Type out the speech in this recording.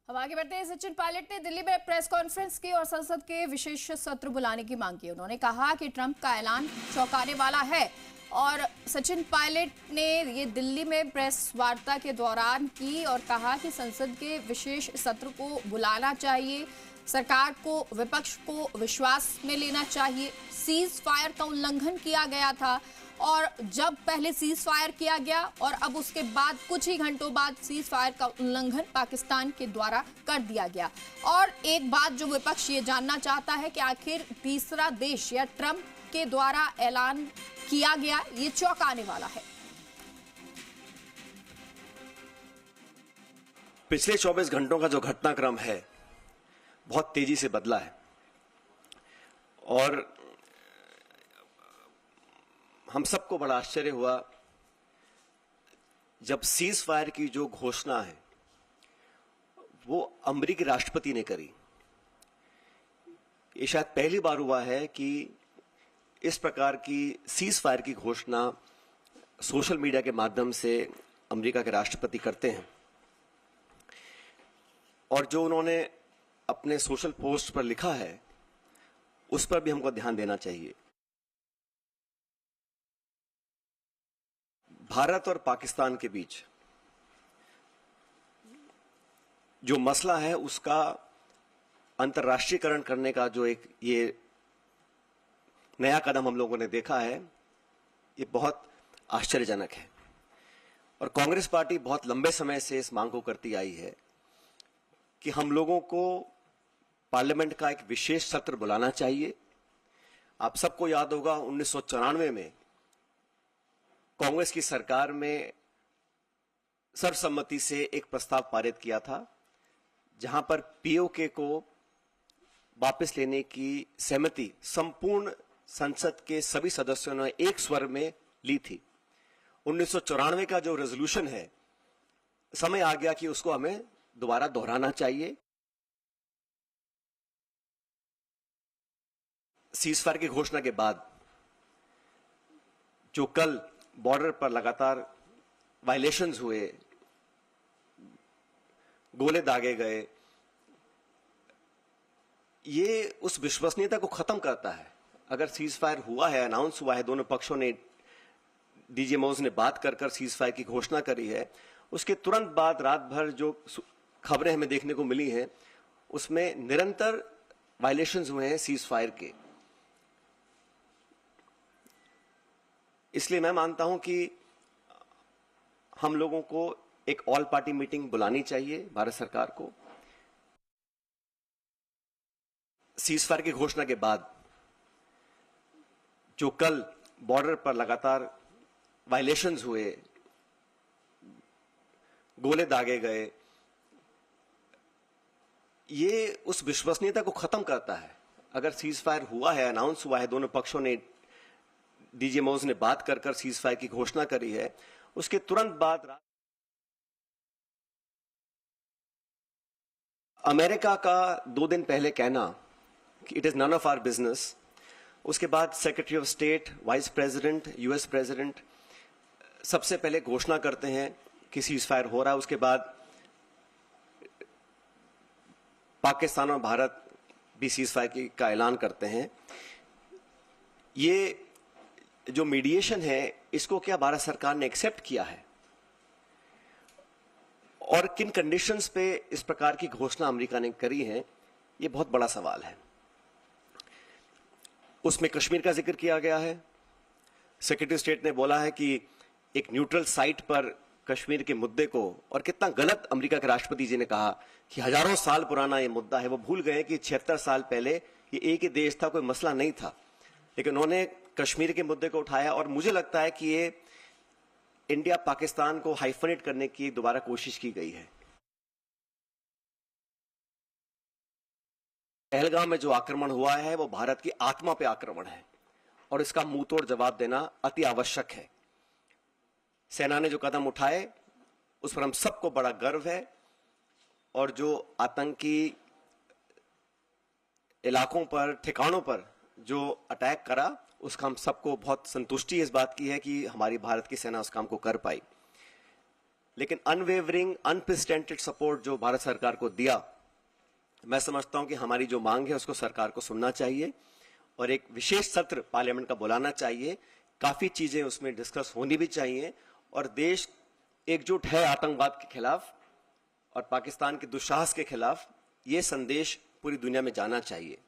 हम आगे बढ़ते हैं। सचिन पायलट ने दिल्ली में प्रेस कॉन्फ्रेंस की और संसद के विशेष सत्र बुलाने की मांग की। उन्होंने कहा कि ट्रंप का ऐलान चौंकाने वाला है और सचिन पायलट ने ये दिल्ली में प्रेस वार्ता के दौरान की और कहा कि संसद के विशेष सत्र को बुलाना चाहिए, सरकार को विपक्ष को विश्वास में लेना चाहिए। सीज फायर का उल्लंघन किया गया था और जब पहले सीज फायर किया गया और अब उसके बाद कुछ ही घंटों बाद सीज फायर का उल्लंघन पाकिस्तान के द्वारा कर दिया गया। और एक बात जो विपक्ष ये जानना चाहता है कि आखिर तीसरा देश या ट्रंप के द्वारा ऐलान किया गया ये चौंकाने वाला है। पिछले 24 घंटों का जो घटनाक्रम है बहुत तेजी से बदला है और हम सबको बड़ा आश्चर्य हुआ जब सीज फायर की जो घोषणा है वो अमेरिकी राष्ट्रपति ने करी। ये शायद पहली बार हुआ है कि इस प्रकार की सीज फायर की घोषणा सोशल मीडिया के माध्यम से अमेरिका के राष्ट्रपति करते हैं। और जो उन्होंने अपने सोशल पोस्ट पर लिखा है उस पर भी हमको ध्यान देना चाहिए। भारत और पाकिस्तान के बीच जो मसला है उसका अंतर्राष्ट्रीयकरण करने का जो एक ये नया कदम हम लोगों ने देखा है ये बहुत आश्चर्यजनक है। और कांग्रेस पार्टी बहुत लंबे समय से इस मांग को करती आई है कि हम लोगों को पार्लियामेंट का एक विशेष सत्र बुलाना चाहिए। आप सबको याद होगा 1994 में कांग्रेस की सरकार में सर्वसम्मति से एक प्रस्ताव पारित किया था जहां पर पीओके को वापस लेने की सहमति संपूर्ण संसद के सभी सदस्यों ने एक स्वर में ली थी। 1994 का जो रेजोल्यूशन है समय आ गया कि उसको हमें दोबारा दोहराना चाहिए। सीजफायर की घोषणा के बाद जो कल बॉर्डर पर लगातार वायलेशंस हुए, गोले दागे गए, ये उस विश्वसनीयता को खत्म करता है। अगर सीज फायर हुआ है, अनाउंस हुआ है, दोनों पक्षों ने डीजे मौज ने बात कर सीज फायर की घोषणा करी है, उसके तुरंत बाद रात भर जो खबरें हमें देखने को मिली हैं उसमें निरंतर वायलेशंस हुए हैं सीज फायर के। इसलिए मैं मानता हूं कि हम लोगों को एक ऑल पार्टी मीटिंग बुलानी चाहिए भारत सरकार को। सीज फायर की घोषणा के बाद जो कल बॉर्डर पर लगातार वायलेशंस हुए, गोले दागे गए, ये उस विश्वसनीयता को खत्म करता है। अगर सीज फायर हुआ है, अनाउंस हुआ है, दोनों पक्षों ने डीजे मौज ने बात कर सीज फायर की घोषणा करी है, उसके तुरंत बाद अमेरिका का 2 दिन पहले कहना कि it is none of our business, उसके बाद secretary of state, vice president, US president सबसे पहले घोषणा करते हैं कि सीज फायर हो रहा है, उसके बाद पाकिस्तान और भारत भी सीज फायर का ऐलान करते हैं। ये जो मीडिएशन है इसको क्या भारत सरकार ने एक्सेप्ट किया है और किन कंडीशंस पे इस प्रकार की घोषणा अमेरिका ने करी है, ये बहुत बड़ा सवाल है। उसमें कश्मीर का जिक्र किया गया है। सेक्रेटरी स्टेट ने बोला है कि एक न्यूट्रल साइट पर कश्मीर के मुद्दे को, और कितना गलत अमेरिका के राष्ट्रपति जी ने कहा कि हजारों साल पुराना ये मुद्दा है। वो भूल गए कि 76 साल पहले ये एक ही देश था, कोई मसला नहीं था, लेकिन उन्होंने कश्मीर के मुद्दे को उठाया। और मुझे लगता है कि ये इंडिया पाकिस्तान को हाइफनेट करने की दोबारा कोशिश की गई है। पहलगाम में जो आक्रमण हुआ है वो भारत की आत्मा पे आक्रमण है और इसका मुंहतोड़ जवाब देना अति आवश्यक है। सेना ने जो कदम उठाए उस पर हम सबको बड़ा गर्व है और जो आतंकी इलाकों पर, ठिकानों पर जो अटैक करा उसका हम सबको बहुत संतुष्टि इस बात की है कि हमारी भारत की सेना उस काम को कर पाई। लेकिन अनवेवरिंग अनप्रेसिडेंटेड सपोर्ट जो भारत सरकार को दिया, मैं समझता हूं कि हमारी जो मांग है उसको सरकार को सुनना चाहिए और एक विशेष सत्र पार्लियामेंट का बुलाना चाहिए। काफी चीजें उसमें डिस्कस होनी भी चाहिए और देश एकजुट है आतंकवाद के खिलाफ और पाकिस्तान के दुस्साहस के खिलाफ, ये संदेश पूरी दुनिया में जाना चाहिए।